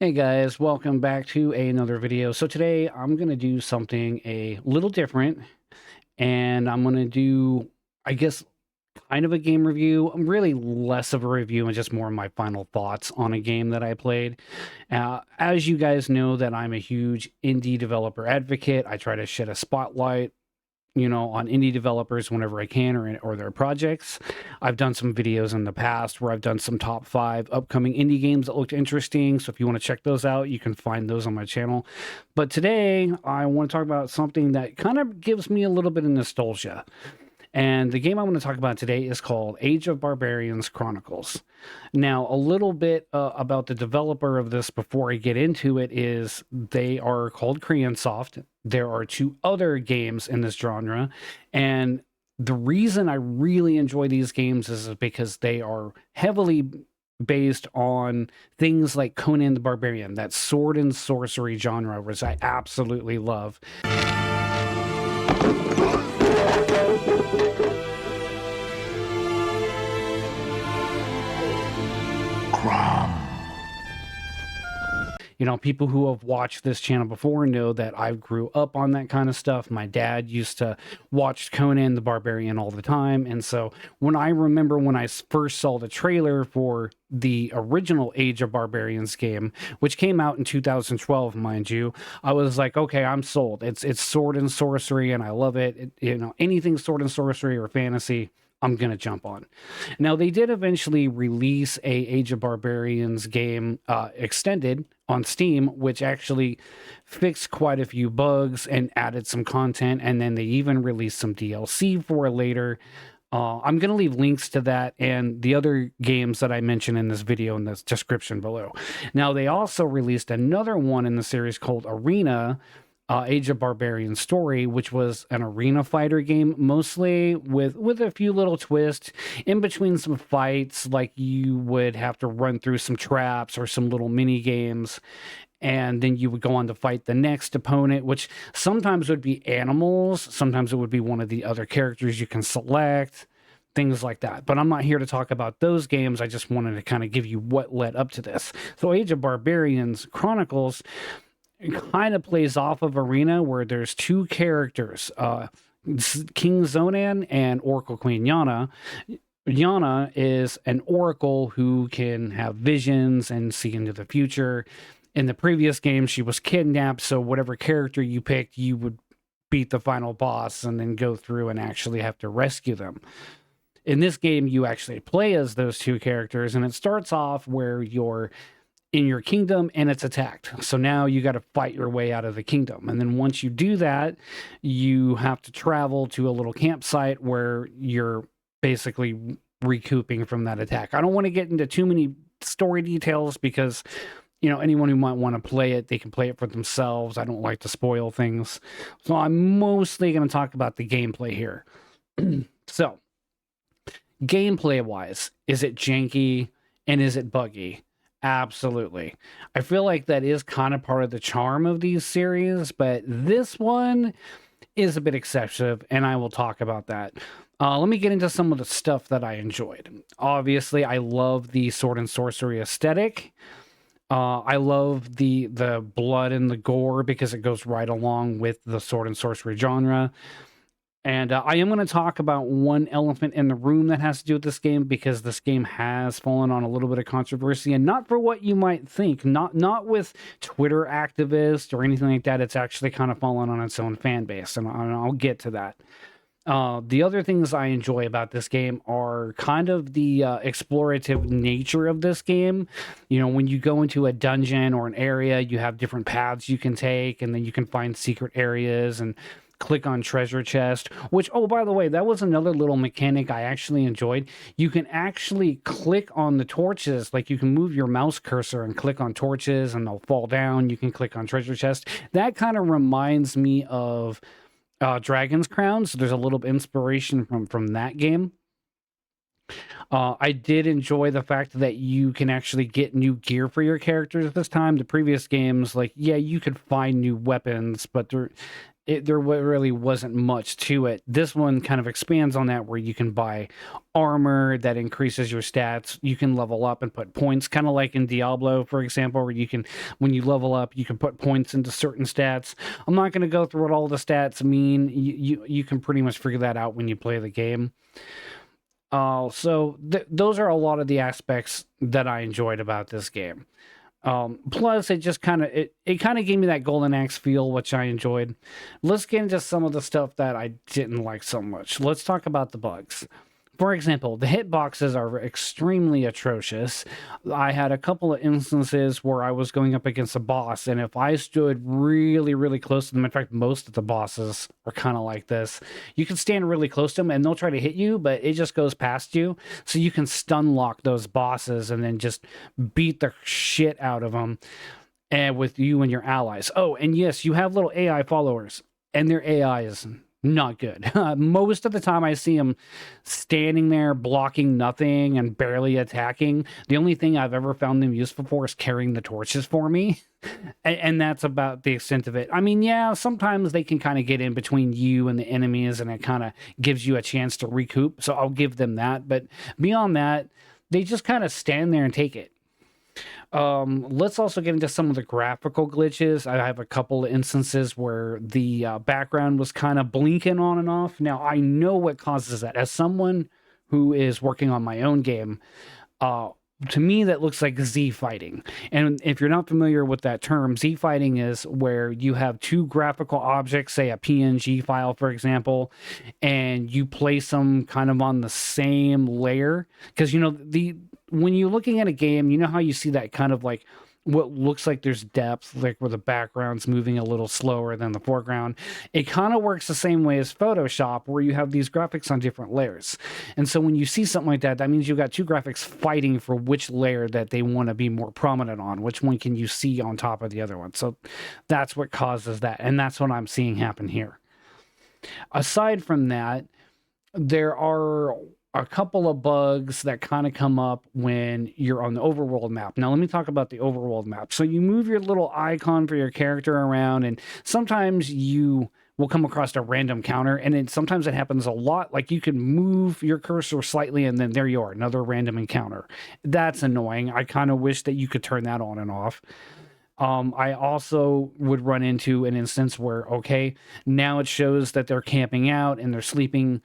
Hey guys, welcome back to another video. So today I'm going to do something a little different, and I'm going to do, I guess, kind of a game review. Really less of a review and just more of my final thoughts on a game that I played. As you guys know, that I'm a huge indie developer advocate. I try to shed a spotlight on indie developers whenever I can, or their projects. I've done some videos in the past where I've done some top 5 upcoming indie games that looked interesting. So if you want to check those out, you can find those on my channel. But today I want to talk about something that kind of gives me a little bit of nostalgia. And the game I want to talk about today is called Age of Barbarians Chronicles. Now, a little bit about the developer of this before I get into it is they are called Crayon-Soft. There are 2 other games in this genre, and the reason I really enjoy these games is because they are heavily based on things like Conan the Barbarian, that sword and sorcery genre, which I absolutely love. People who have watched this channel before know that I grew up on that kind of stuff. My dad used to watch Conan the Barbarian all the time. And so when I first saw the trailer for the original Age of Barbarians game, which came out in 2012, mind you, I was like, okay, I'm sold. It's sword and sorcery, and I love it. Anything sword and sorcery or fantasy, I'm going to jump on. Now, they did eventually release a Age of Barbarians game extended on Steam, which actually fixed quite a few bugs and added some content, and then they even released some DLC for it later. I'm going to leave links to that and the other games that I mentioned in this video in the description below. Now, they also released another one in the series called Arena, Age of Barbarian Story, which was an arena fighter game, mostly with a few little twists in between some fights, like you would have to run through some traps or some little mini games, and then you would go on to fight the next opponent, which sometimes would be animals, sometimes it would be one of the other characters you can select, things like that. But I'm not here to talk about those games. I just wanted to kind of give you what led up to this. So Age of Barbarians Chronicles kind of plays off of Arena, where there's 2 characters, King Zonan and Oracle Queen Yana. Yana is an oracle who can have visions and see into the future. In the previous game, she was kidnapped, so whatever character you picked, you would beat the final boss and then go through and actually have to rescue them. In this game, you actually play as those 2 characters, and it starts off where you're in your kingdom and it's attacked. So now you got to fight your way out of the kingdom. And then once you do that, you have to travel to a little campsite where you're basically recouping from that attack. I don't want to get into too many story details because, anyone who might want to play it, they can play it for themselves. I don't like to spoil things. So I'm mostly going to talk about the gameplay here. So, gameplay-wise, is it janky and is it buggy? Absolutely. I feel like that is kind of part of the charm of these series, but this one is a bit excessive, and I will talk about that. Let me get into some of the stuff that I enjoyed. Obviously, I love the sword and sorcery aesthetic. I love the blood and the gore because it goes right along with the sword and sorcery genre. And I am going to talk about one elephant in the room that has to do with this game, because this game has fallen on a little bit of controversy, and not for what you might think, not with Twitter activists or anything like that. It's actually kind of fallen on its own fan base, and I'll get to that. The other things I enjoy about this game are kind of the explorative nature of this game. When you go into a dungeon or an area, you have different paths you can take, and then you can find secret areas and click on treasure chest, which, oh, by the way, that was another little mechanic I actually enjoyed. You can actually click on the torches, like you can move your mouse cursor and click on torches and they'll fall down. You can click on treasure chest. That kind of reminds me of Dragon's Crown, so there's a little inspiration from that game. I did enjoy the fact that you can actually get new gear for your characters this time. The previous games, like, yeah, you could find new weapons, but there really wasn't much to it. This one kind of expands on that, where you can buy armor that increases your stats. You can level up and put points, kind of like in Diablo, for example, where you can, when you level up, you can put points into certain stats. I'm not going to go through what all the stats mean. You can pretty much figure that out when you play the game. So those are a lot of the aspects that I enjoyed about this game. Plus, it just kind of it kind of gave me that Golden Axe feel, which I enjoyed. Let's get into some of the stuff that I didn't like so much. Let's talk about the bugs. For example, the hitboxes are extremely atrocious. I had a couple of instances where I was going up against a boss, and if I stood really, really close to them, in fact, most of the bosses are kind of like this. You can stand really close to them, and they'll try to hit you, but it just goes past you. So you can stun lock those bosses and then just beat the shit out of them, and with you and your allies. Oh, and yes, you have little AI followers, and their AI is not good. Most of the time I see them standing there blocking nothing and barely attacking. The only thing I've ever found them useful for is carrying the torches for me. And that's about the extent of it. I mean, yeah, sometimes they can kind of get in between you and the enemies, and it kind of gives you a chance to recoup. So I'll give them that. But beyond that, they just kind of stand there and take it. Let's also get into some of the graphical glitches. I have a couple of instances where the background was kind of blinking on and off. Now, I know what causes that. As someone who is working on my own game, to me, that looks like Z fighting. And if you're not familiar with that term, Z fighting is where you have two graphical objects, say a PNG file, for example, and you place them kind of on the same layer. Because, you know, when you're looking at a game, you know how you see that kind of like what looks like there's depth, like where the background's moving a little slower than the foreground. It kind of works the same way as Photoshop, where you have these graphics on different layers. And so when you see something like that, that means you've got two graphics fighting for which layer that they want to be more prominent on. Which one can you see on top of the other one? So that's what causes that. And that's what I'm seeing happen here. Aside from that, there are a couple of bugs that kind of come up when you're on the overworld map. Now, let me talk about the overworld map. So you move your little icon for your character around, and sometimes you will come across a random counter, and sometimes it happens a lot. Like you can move your cursor slightly, and then there you are, another random encounter. That's annoying. I kind of wish that you could turn that on and off. I also would run into an instance where, okay, now it shows that they're camping out and they're sleeping.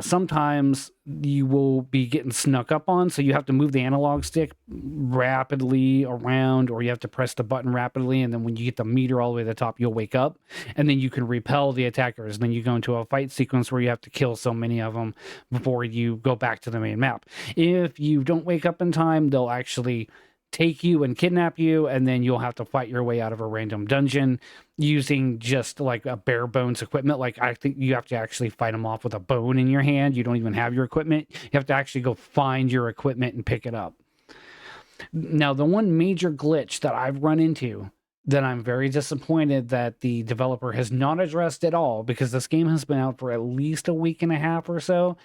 Sometimes you will be getting snuck up on, so you have to move the analog stick rapidly around, or you have to press the button rapidly, and then when you get the meter all the way to the top, you'll wake up, and then you can repel the attackers. And then you go into a fight sequence where you have to kill so many of them before you go back to the main map. If you don't wake up in time, they'll actually take you and kidnap you, and then you'll have to fight your way out of a random dungeon using just like a bare bones equipment. Like I think you have to actually fight them off with a bone in your hand. You don't even have your equipment. You have to actually go find your equipment and pick it up. Now, the one major glitch that I've run into that I'm very disappointed that the developer has not addressed at all, because this game has been out for at least a week and a half or so.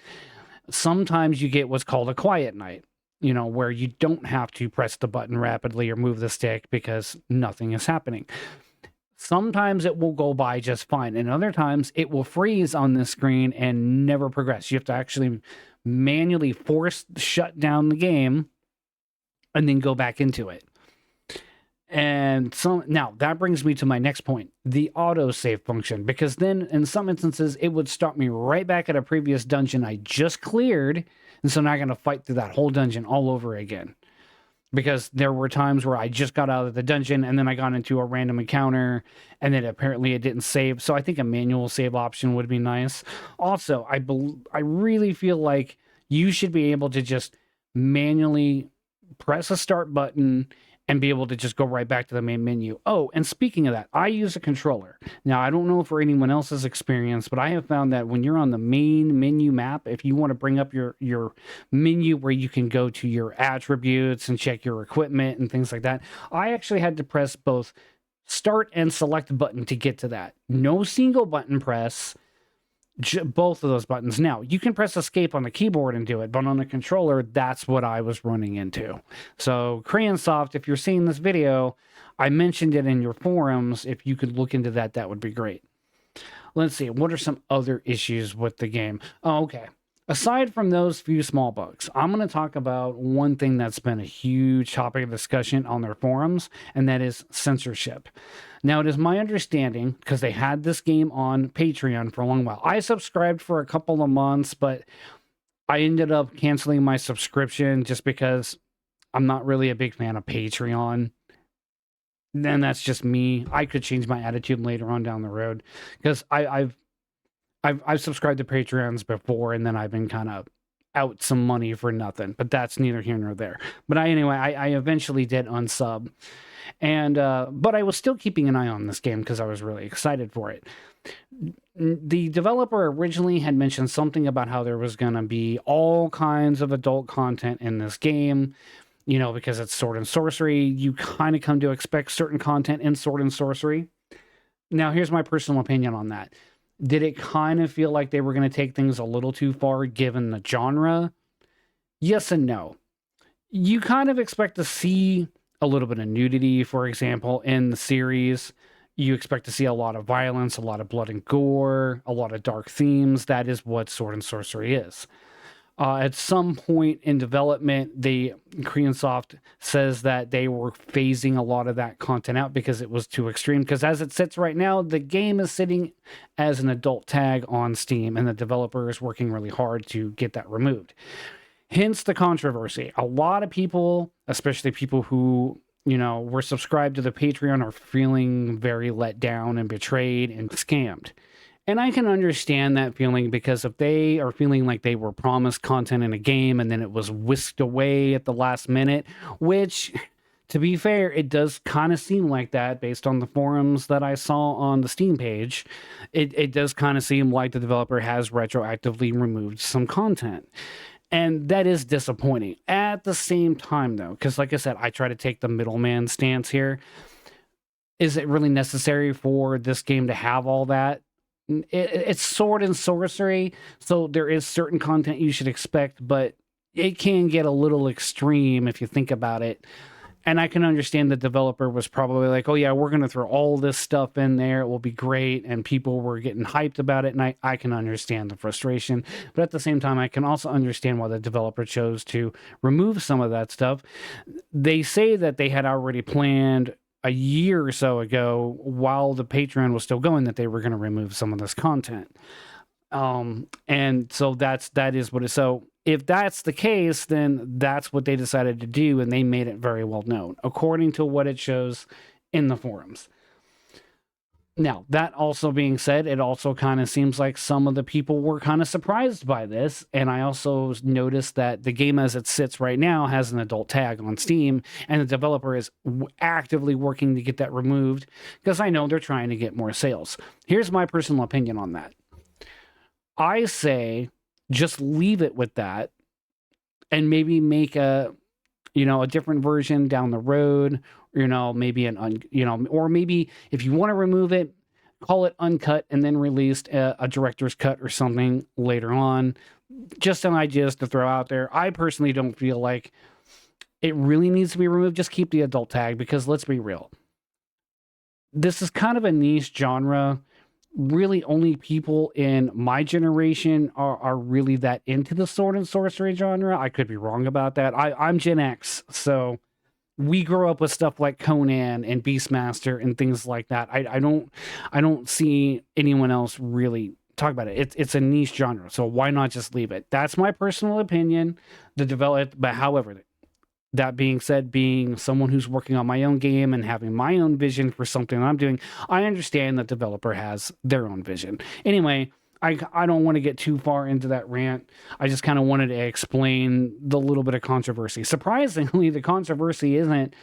Sometimes you get what's called a quiet night, you know, where you don't have to press the button rapidly or move the stick because nothing is happening. Sometimes it will go by just fine, and other times it will freeze on the screen and never progress. You have to actually manually force shut down the game and then go back into it. And so now that brings me to my next point, the autosave function, because then in some instances it would start me right back at a previous dungeon I just cleared. And so now I'm going to fight through that whole dungeon all over again, because there were times where I just got out of the dungeon and then I got into a random encounter, and then apparently it didn't save. So I think a manual save option would be nice. Also, I really feel like you should be able to just manually press a start button and be able to just go right back to the main menu. Oh, and speaking of that, I use a controller. Now, I don't know for anyone else's experience, but I have found that when you're on the main menu map, if you want to bring up your menu where you can go to your attributes and check your equipment and things like that, I actually had to press both start and select button to get to that. No single button press, both of those buttons. Now, you can press escape on the keyboard and do it, but on the controller, that's what I was running into. So, Crayonsoft, if you're seeing this video, I mentioned it in your forums. If you could look into that, that would be great. Let's see, what are some other issues with the game? Oh, okay. Aside from those few small bugs, I'm going to talk about one thing that's been a huge topic of discussion on their forums, and that is censorship. Now, it is my understanding, because they had this game on Patreon for a long while. I subscribed for a couple of months, but I ended up canceling my subscription just because I'm not really a big fan of Patreon. Then that's just me. I could change my attitude later on down the road, because I've subscribed to Patreons before, and then I've been kind of out some money for nothing. But that's neither here nor there. But I eventually did unsub, and but I was still keeping an eye on this game because I was really excited for it. The developer originally had mentioned something about how there was going to be all kinds of adult content in this game. You know, because it's sword and sorcery, you kind of come to expect certain content in sword and sorcery. Now, here's my personal opinion on that. Did it kind of feel like they were going to take things a little too far given the genre? Yes and no. You kind of expect to see a little bit of nudity, for example, in the series. You expect to see a lot of violence, a lot of blood and gore, a lot of dark themes. That is what sword and sorcery is. At some point in development, Koreansoft says that they were phasing a lot of that content out because it was too extreme. Because as it sits right now, the game is sitting as an adult tag on Steam, and the developer is working really hard to get that removed. Hence the controversy. A lot of people, especially people who, you know, were subscribed to the Patreon, are feeling very let down and betrayed and scammed. And I can understand that feeling, because if they are feeling like they were promised content in a game and then it was whisked away at the last minute, which, to be fair, it does kind of seem like that based on the forums that I saw on the Steam page. It does kind of seem like the developer has retroactively removed some content. And that is disappointing. At the same time, though, because like I said, I try to take the middleman stance here. Is it really necessary for this game to have all that? It's sword and sorcery, so there is certain content you should expect, but it can get a little extreme if you think about it. And I can understand the developer was probably like, oh yeah, we're going to throw all this stuff in there, it will be great, and people were getting hyped about it, and I can understand the frustration. But at the same time, I can also understand why the developer chose to remove some of that stuff. They say that they had already planned a year or so ago, while the Patreon was still going, that they were going to remove some of this content. And so that is what it is. So if that's the case, then that's what they decided to do, and they made it very well known, according to what it shows in the forums. Now, that also being said, it also kind of seems like some of the people were kind of surprised by this. And I also noticed that the game as it sits right now has an adult tag on Steam, and the developer is actively working to get that removed, because I know they're trying to get more sales. Here's my personal opinion on that. I say just leave it with that, and maybe make a different version down the road. Maybe or maybe if you want to remove it, call it uncut and then released a director's cut or something later on. Just some ideas to throw out there. I personally don't feel like it really needs to be removed. Just keep the adult tag, because let's be real, this is kind of a niche genre. Really, only people in my generation are really that into the sword and sorcery genre. I could be wrong about that. I'm Gen X, so we grew up with stuff like Conan and Beastmaster and things like that. I don't see anyone else really talk about it. It's a niche genre, so why not just leave it? That's my personal opinion. But however, that being said, being someone who's working on my own game and having my own vision for something I'm doing, I understand that developer has their own vision. Anyway, I don't want to get too far into that rant. I just kind of wanted to explain the little bit of controversy. Surprisingly, the controversy isn't,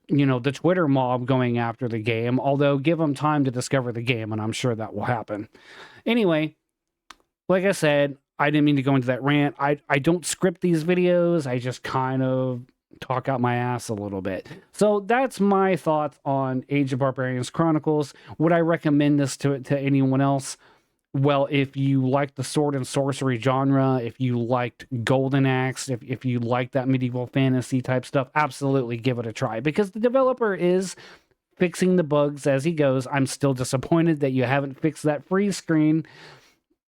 the Twitter mob going after the game, although give them time to discover the game, and I'm sure that will happen. Anyway, like I said, I didn't mean to go into that rant. I don't script these videos. I just kind of talk out my ass a little bit. So that's my thoughts on Age of Barbarians Chronicles. Would I recommend this to anyone else? Well, if you like the sword and sorcery genre, if you liked Golden Axe, if you like that medieval fantasy type stuff, absolutely give it a try, because the developer is fixing the bugs as he goes. I'm still disappointed that you haven't fixed that freeze screen.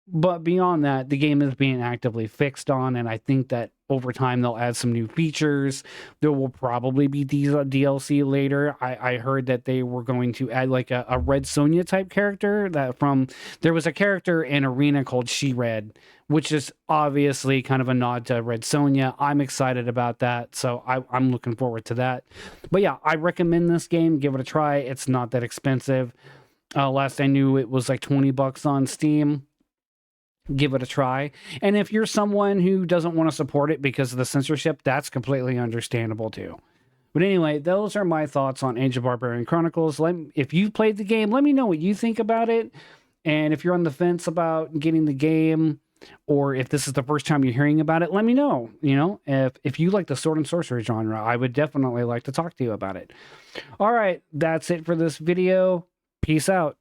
But beyond that, the game is being actively fixed on, and I think that over time they'll add some new features. There will probably be DLC later. I heard that they were going to add like a Red Sonja type character there was a character in Arena called She-Red, which is obviously kind of a nod to Red Sonja. I'm excited about that, so I'm looking forward to that. But yeah, I recommend this game. Give it a try. It's not that expensive. Last I knew, it was like $20 on Steam. Give it a try. And if you're someone who doesn't want to support it because of the censorship, that's completely understandable too. But anyway, those are my thoughts on Age of Barbarian Chronicles. If you've played the game, let me know what you think about it. And if you're on the fence about getting the game, or if this is the first time you're hearing about it, let me know. You know, if you like the sword and sorcery genre, I would definitely like to talk to you about it. All right, that's it for this video. Peace out.